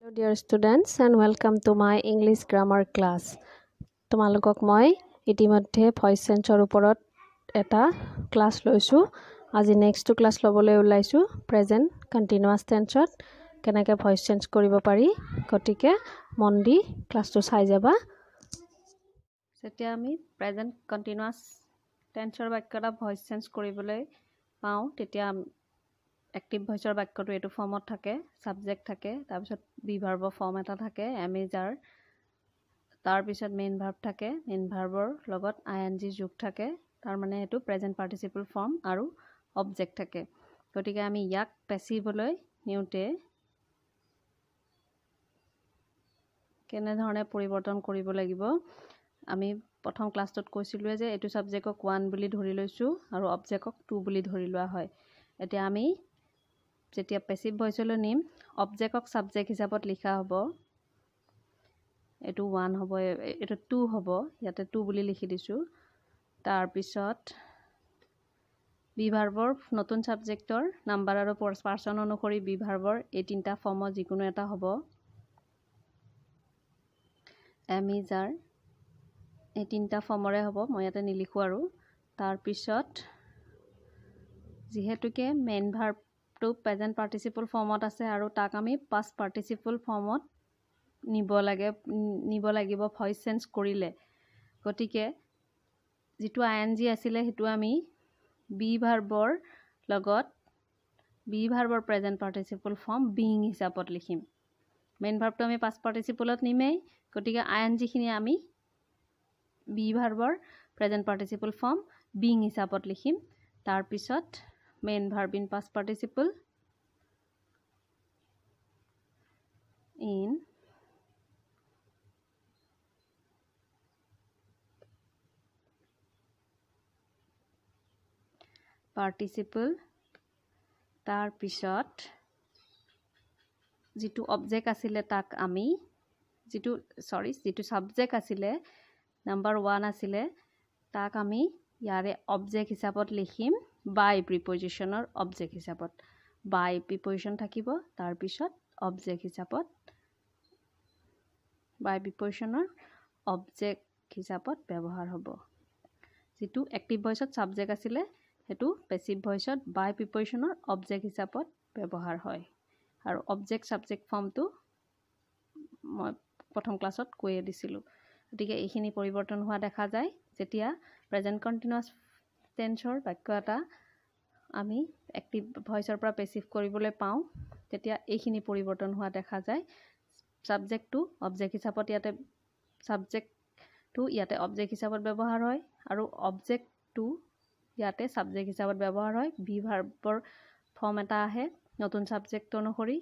Hello dear students and welcome to my English grammar class. তোমালোকক মই ইতিমধ্যে voice চেঞ্জৰ ওপৰত এটা ক্লাস লৈছো। আজি নেক্সট ক্লাস লবলৈ ওলাইছো প্ৰেজেন্ট কন্টিনিউয়াস টেন্সত কেনেকৈ ভয়েস চেঞ্জ কৰিব পাৰি। গতিকে মন দি ক্লাসটো চাই যাবা। যেতিয়া আমি প্ৰেজেন্ট কন্টিনিউয়াস টেন্সৰ বাক্যটা ভয়েস চেঞ্জ কৰিবলৈ পাওঁ তেতিয়া एक्टिव भॉइसर वाक्यটো এটো ফৰ্মত থাকে সাবজেক্ট থাকে তাৰ পিছত বি ভাৰ্বৰ ফৰ্ম এটা থাকে এম ইজ আৰ তাৰ পিছত মেইন ভাৰ্ব থাকে মেইন ভাৰ্বৰ লগত আইএনজি যোগ থাকে তাৰ মানে এটো প্ৰেজেন্ট পাৰ্টিসিপল ফৰ্ম আৰু অবজেক্ট থাকে গতিকে আমি ইয়াক প্যাসিভলৈ নিউতে কেনে ধৰণে পৰিৱৰ্তন কৰিব লাগিব আমি প্ৰথম ক্লাছটোত কৈছিলো যে এটো সাবজেক্টক 1 বুলি ধৰি লৈছো আৰু অবজেক্টক 2 বুলি ধৰি লোৱা হয় এতিয়া আমি যেতিয়া প্যাসিভ ভয়েসলৈ নিম অবজেক্টক সাবজেক্ট হিচাপত লিখা হ'ব এটো 1 হ'ব এটো 2 হ'ব ইয়াতে 2 বুলি লিখি দিছো তাৰ পিছত বি ভাৰ্বৰ নতুন সাবজেক্টৰ নাম্বাৰ আৰু পাৰ্সন অনুসৰি বি ভাৰ্বৰ এই তিনটা ফৰ্মৰ যিকোনো এটা হ'ব এম ইজ আৰ এই তিনটা ফৰ্মৰে হ'ব মই ইয়াতে নিলিখো আৰু তাৰ পিছত যিহেতুকে main verb to present participle formত আছে আৰু তাক আমি past participle formত নিব লাগিব ভয়েস চেঞ্জ কৰিলে গতিকে যেটো আইএনজি আছিল হেতু আমি বি ভাৰ্বৰ লগত B ভাৰ্বৰ present participle form being হিচাপত লিখিম মেইন ভাৰ্বটো আমি past participle ত নিমেই গতিকে আইএনজি খিনি আমি B ভাৰ্বৰ present participle form being হিচাপত লিখিম তাৰ পিছত main verb in past participle in participle tar pisot jitu object asile tak ami jitu subject asile number 1 asile tak ami yare object hisabot likhim by preposition or object hisabot by preposition থাকিব তাৰ পিছত object hisabot by preposition or object hisabot ব্যৱহাৰ হ'ব যেটো active voice ত subject আছিল হেতু passive voice to by preposition or object hisabot ব্যৱহাৰ হয় আৰু object subject form টো মই প্ৰথম ক্লাছত কৈয়ে দিছিলো গতিকে এইখিনি পৰিৱৰ্তন হোৱা দেখা যায় যেতিয়া প্ৰেজেন্ট কন্টিনিউয়াস টেন্সৰ বাক্য এটা আমি एक्टिव ভয়েসৰ পৰা প্যাসিভ কৰিবলৈ পাওঁ তেতিয়া এইখিনি পৰিৱৰ্তন হোৱা দেখা যায় সাবজেক্ট টু অবজেক্ট হিচাপত ইয়াতে সাবজেক্ট টু ইয়াতে অবজেক্ট হিচাপত ব্যৱহাৰ হয় আৰু অবজেক্ট টু ইয়াতে সাবজেক্ট হিচাপত ব্যৱহাৰ হয় বি ভাৰ্বৰ ফৰ্ম এটা আহে নতুন সাবজেক্ট অনুসৰি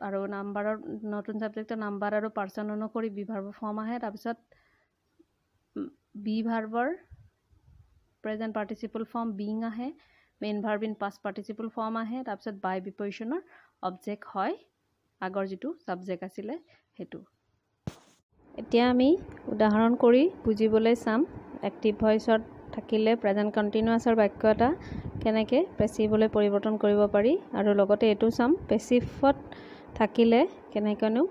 আৰু নাম্বাৰৰ নতুন সাবজেক্টৰ নাম্বাৰ আৰু পাৰ্সন অনুসৰি বি ভাৰ্বৰ ফৰ্ম আহে তাৰ পিছত B ভাৰ্বৰ present participle form being আহে main verb in past participle form আহে তাৰ পিছত বাই প্ৰিপজিশনৰ অবজেক্ট হয় আগৰ যেটো সাবজেক্ট আছিল হেতু এতিয়া আমি উদাহৰণ কৰি বুজিবলৈ চাম एक्टिव ভয়েসত থাকিলে প্ৰেজেন্ট কন্টিনিউয়াসৰ বাক্য এটা কেনেকৈ প্যাসিভলৈ পৰিৱৰ্তন কৰিব পাৰি আৰু লগতে এটো চাম প্যাসিভত থাকিলে কেনেকনো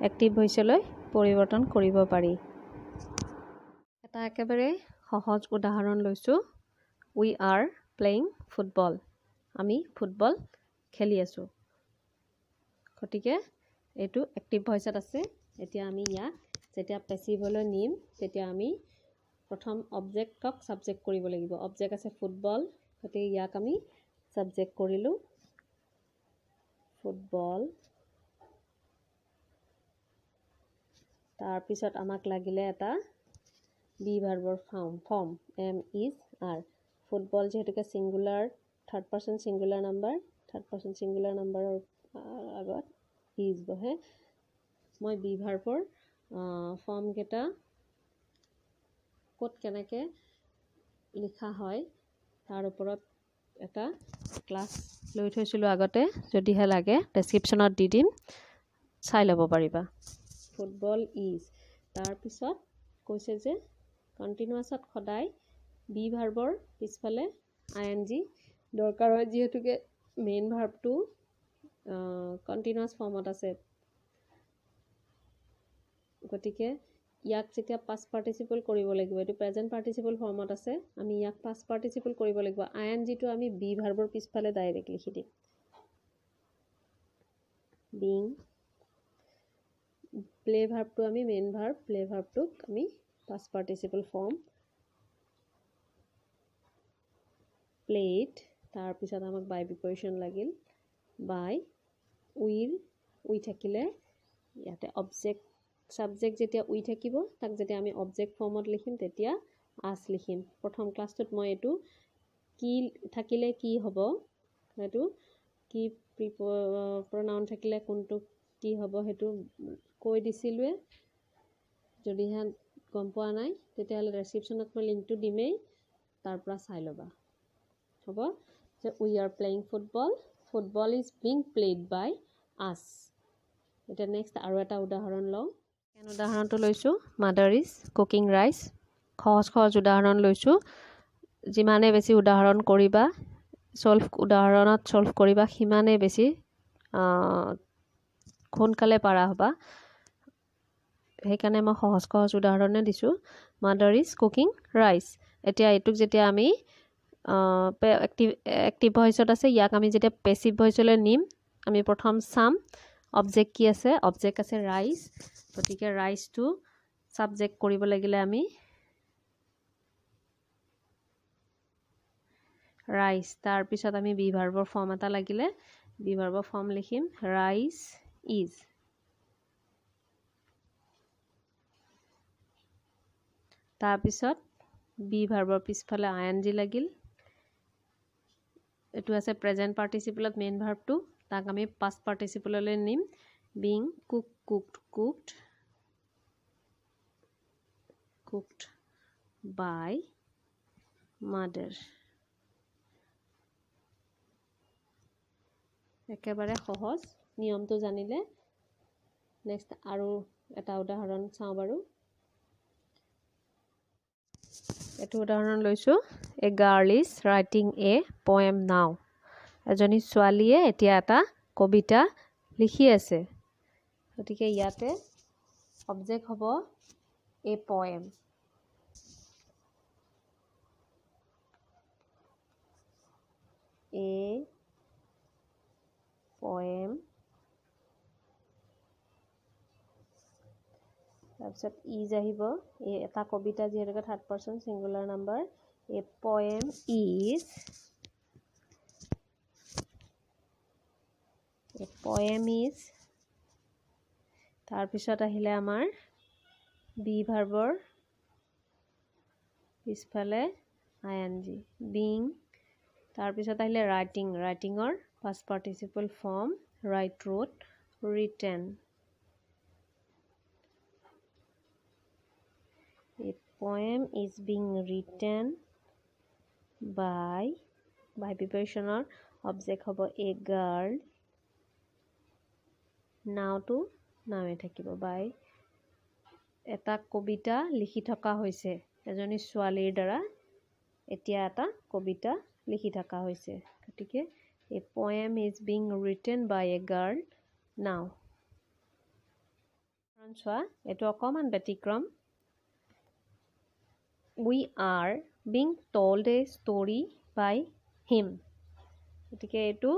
एक्टिव ভয়েসলৈ পৰিৱৰ্তন কৰিব পাৰি এটা একেবাৰে সহজ উদাহৰণ লৈছো we are playing football আমি ফুটবল খেলি আছো গতিকে এটো एक्टिव ভয়েসত আছে এতিয়া আমি ইয়াক যেতিয়া প্যাসিভলৈ নিম তেতিয়া আমি প্ৰথম অবজেক্টক সাবজেক্ট কৰিব লাগিব অবজেক্ট আছে ফুটবল গতিকে ইয়াক আমি সাবজেক্ট কৰিলো ফুটবল তাৰ পিছত আমাক লাগিলে এটা B ভাৰ্বৰ form M is R football যেহেতুকে singular third person singular নাম্বাৰৰ আগত ইজ বহে মই বি ভাৰ্বৰ ফৰ্ম কেটা কত কেনেকৈ লিখা হয় তাৰ ওপৰত এটা ক্লাস লৈ থৈছিলো আগতে যদিহে লাগে ডেসক্ৰিপচনত দি দিম চাই ল'ব পাৰিবা ফুটবল ইজ তাৰ পিছত কৈছে যে কন্টিনিউয়াসত সদায় বি ভাৰ্বৰ পিছফালে আইএনজি দৰকাৰ হয় যেহেতুকে মেইন ভাৰ্বটো কন্টিনিউয়াস ফৰ্মত আছে গতিকে ইয়াক যেতিয়া পাষ্ট পাৰ্টিচিপল কৰিব লাগিব, এইটো প্ৰেজেণ্ট পাৰ্টিচিপল ফৰ্মত আছে, আমি ইয়াক পাষ্ট পাৰ্টিচিপল কৰিব লাগিব। INGটো আমি বি ভাৰ্বৰ পিছফালে ডাইৰেক্ট লিখি দিম। বিং প্লে ভাৰ্বটো আমি মেইন ভাৰ্ব, প্লে ভাৰ্বটোক আমি পাষ্ট পাৰ্টিচিপল ফৰ্ম প্লেড, তাৰপিছত আমাক বাই প্ৰিপজিশ্যন লাগিল বাই, উই থাকিলে ইয়াতে অবজেক্ট সাবজেক্ট যেতিয়া উই থাকিব তাক যেতিয়া আমি অবজেক্ট ফৰ্মত লিখিম তেতিয়া আস লিখিম। প্ৰথম ক্লাছটোত মই এইটো কি থাকিলে কি হ'ব, সেইটো কি প্ৰনাউন থাকিলে কোনটো কি হ'ব সেইটো কৈ দিছিলোৱে। যদিহে গম পোৱা নাই তেতিয়াহ'লে ডেছক্ৰিপশ্যনত মই লিংকটো দিমেই, তাৰ পৰা চাই ল'বা। হ'ব যে we are playing football, football is being played বাই আছ। এতিয়া নেক্সট আৰু এটা উদাহৰণ লওঁ। উদাহৰণটো লৈছোঁ মাদাৰ ইজ কুকিং ৰাইচ। সহজ উদাহৰণ লৈছোঁ। যিমানে বেছি উদাহৰণ কৰিবা উদাহৰণত ছল্ভ কৰিবা সিমানেই বেছি সোনকালে পাৰা হ'বা। সেইকাৰণে মই সহজ উদাহৰণে দিছোঁ। Mother is cooking rice. এতিয়া এইটোক যেতিয়া আমি এক্টিভ ভইচত আছে, ইয়াক আমি যেতিয়া পেছিভ ভইচলৈ নিম, আমি প্ৰথম চাম অবজেক্ট কি আছে। অবজেক্ট আছে ৰাইচ, গতিকে ৰাইচটো ছাবজেক্ট কৰিব লাগিলে আমি ৰাইচ, তাৰপিছত আমি বি ভাৰ্বৰ ফৰ্ম এটা লাগিলে বি ভাৰ্বৰ ফৰ্ম লিখিম ৰাইচ ইজ। তাৰপিছত বি ভাৰ্বৰ পিছফালে ING লাগিল। এইটো আছে প্ৰেজেণ্ট পাৰ্টিচিপলত মেইন ভাৰ্বটো, তাক আমি পাষ্ট পাৰ্টিচিপললৈ নিম বিং কুকড বাই মাদাৰ। একেবাৰে সহজ, নিয়মটো জানিলে। নেক্সট আৰু এটা উদাহৰণ চাওঁ বাৰু। এইটো উদাহৰণ লৈছোঁ এ girl is writing a poem নাও। এজনী ছোৱালীয়ে এতিয়া এটা কবিতা লিখি আছে, গতিকে ইয়াতে অবজেক্ট হ'ব এ পয়েম। এ পয়েম, তাৰপিছত ইজ আহিব। এটা কবিতা যিহেতুকে third person singular number. A poem is, তাৰপিছত আহিলে আমাৰ বি ভাৰ্বৰ পিছফালে ING বিং, তাৰপিছত আহিলে ৰাইটিঙৰ past participle form right, root, written. A poem is being written by প্ৰিপজিশ্যনৰ object হ'ব এ গাৰ্ল, নাওটো নাওৱে থাকিব বাই। এটা কবিতা লিখি থকা হৈছে এজনী ছোৱালীৰ দ্বাৰা, এতিয়া এটা কবিতা লিখি থকা হৈছে, গতিকে এ poem is being written by a girl now। চোৱা, এইটো অকণমান ব্যতিক্ৰম। We are being told a story by him। গতিকে এইটো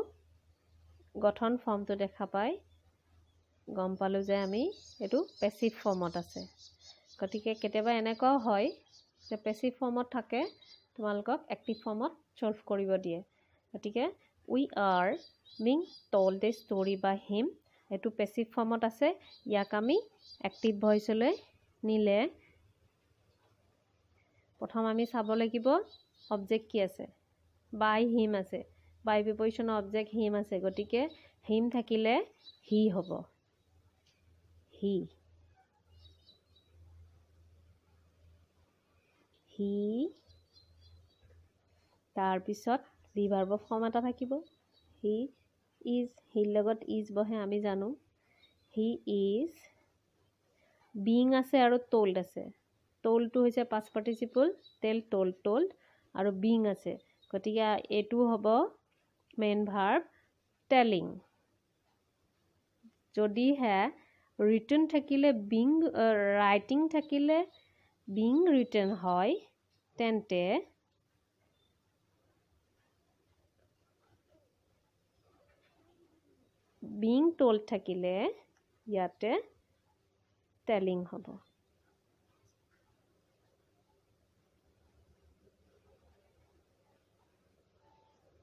গঠন ফৰ্মটো দেখা পাই গম পালোঁ যে আমি এইটো পেছিভ ফৰ্মত আছে। গতিকে কেতিয়াবা এনেকুৱাও হয় যে পেছিভ ফৰ্মত থাকে, তোমালোকক এক্টিভ ফৰ্মত ছল্ভ কৰিব দিয়ে। গতিকে we are being told a story by him, এইটো পেছিভ ফৰ্মত আছে। ইয়াক আমি এক্টিভ ভইচলৈ নিলে প্ৰথম আমি চাব লাগিব অবজেক্ট কি আছে। বাই হিম আছে, বাই প্ৰিপজিশ্যনৰ অবজেক্ট হিম আছে, গতিকে হিম থাকিলে হি হ'ব, হি। তাৰপিছত বি ভাৰ্বৰ ফৰ্ম এটা থাকিব হি ইজ, হিৰ লগত ইজ বহে আমি জানো। হি ইজ, বিং আছে আৰু টল্ড আছে। টল্ডটো হৈছে পাষ্ট পাৰ্টিচিপল, টল্ড আৰু বিং আছে, গতিকে এইটো হ'ব মেইন ভাৰ্ব টেলিং। যদিহে written থাকিলে being writing থাকিলে being written হয় তেন্তে being told থাকিলে ইয়াতে telling হ'ব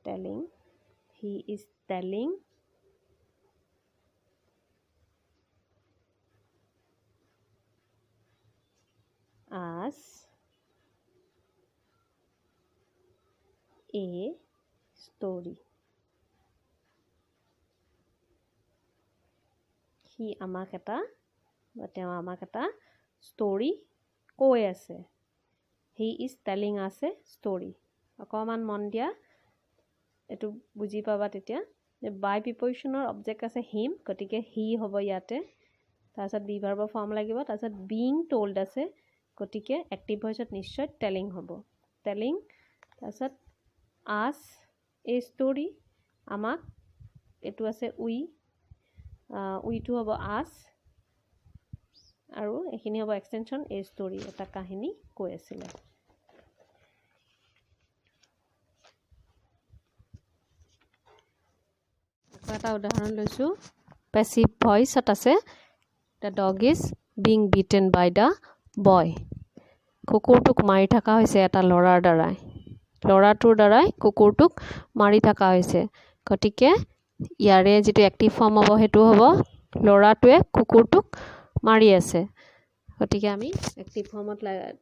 telling he is telling us a story he আমাক এটা বা তেওঁ আমাক এটা story কৈ আছে he is telling us a story অকমান মন দিয়া এটো বুজি পাবা তেতিয়া যে by prepositioner object আছে him গতিকে he হ'ব ইয়াতে তাৰছত be verb form লাগিব তাৰছত being told আছে গতিকে active voice নিশ্চয় telling হ'ব telling তাৰছত us a story আমাক এটো আছে we to হ'ব us আৰু এখিনি হ'ব extension a story এটা কাহিনী কৈ আছিল এটা উদাহৰণ লৈছো passive voice আছে the dog is being beaten by the boy কুকুৰটোক মাৰি থকা হৈছে এটা লৰাৰ দ্বাৰাই লৰাটোৰ দ্বাৰাই কুকুৰটোক মাৰি থকা হৈছে গতিকে ইয়াৰে যেটো এক্টিভ ফৰ্ম হ'ব হেতু হ'ব লৰাটোৱে কুকুৰটোক মাৰি আছে গতিকে আমি এক্টিভ ফৰ্মত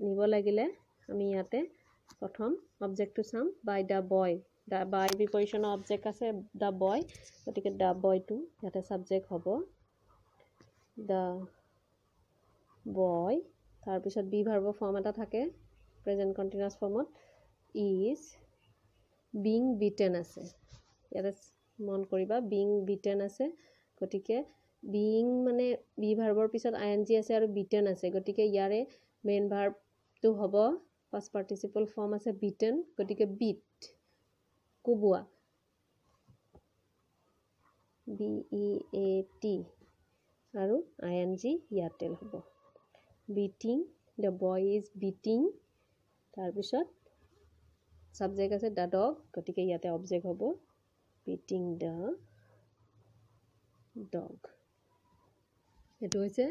নিব লাগিলে আমি ইয়াতে প্ৰথম অবজেক্টটো চাম by the boy the by preposition object আছে the boy গতিকে the boy টো ইয়াতে সাবজেক্ট হ'ব the boy তাৰ পিছত be verb form এটা থাকে present continuous formত is being beaten আছে ইয়াতে মন কৰিবা being beaten আছে গতিকে being মানে be verb পিছত ing আছে আৰু beaten আছে গতিকে ইয়াৰে main verb টো হ'ব past participle form আছে beaten গতিকে beat কুবুৱা b e a t আৰু ing ইয়াতে হ'ব beating the boy is beating তাৰ পিছত subject আছে the dog গতিকে ইয়াতে object হ'ব beating the dog এটো হৈছে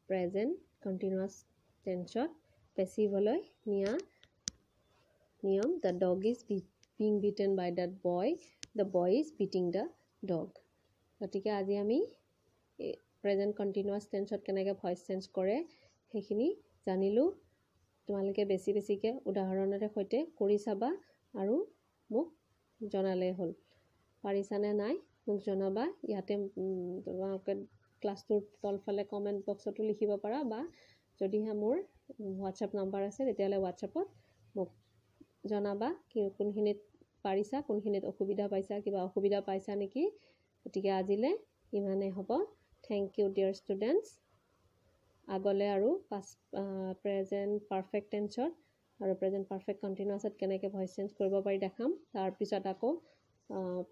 present continuous tense passive লৈ নিয়ম the dog is being beaten by that boy the boy is beating the dog গতিকে আজি আমি present continuous tense কেনেকৈ voice change কৰে সেইখিনি জানিলো তোমালোকে বেছিকে উদাহৰণৰে সৈতে কৰি চাবা আৰু মোক জনালে হ'ল পাৰিছানে নাই মোক জনাবা ইয়াতে তোমালোকে ক্লাছটোৰ তলফালে কমেন্ট বক্সতো লিখিব পাৰা বা যদিহে মোৰ WhatsApp নম্বৰ আছে তেতিয়ালে WhatsAppত মোক জনাবা কি কোনখিনিত পাৰিছা কোনখিনিত অসুবিধা পাইছা কিবা অসুবিধা পাইছা নেকি গতিকে আজিলে ইমানে হ'ব থ্যাংক ইউ ডিয়াৰ ষ্টুডেন্টস আগলে আৰু প্ৰেজেন্ট পাৰফেক্ট টেন্সত আৰু প্ৰেজেন্ট পাৰফেক্ট কন্টিনিউয়াছত কেনেকৈ ভয়েস চেঞ্জ কৰিব পাৰি দেখাম তাৰ পিছত আকৌ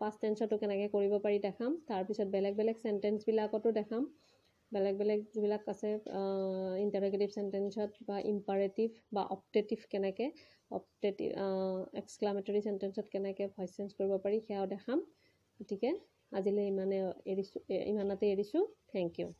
past tenseটো কেনেকৈ কৰিব পাৰি দেখাম তাৰ পিছত বেলেগ সেন্টেন্স বিলাকতো দেখাম বেলেগ যিবিলাক আছে ইন্টাৰোগেটিভ সেন্টেন্সত বা ইম্পাৰেটিভ বা অপটেটিভ কেনেকৈ অপটেটিভ এক্সক্লামেটৰী সেন্টেন্সত কেনেকৈ ভয়েস চেঞ্জ কৰিব পাৰি সেয়াও দেখাম গতিকে আজিলে ইমানতে এৰিছো থ্যাংক ইউ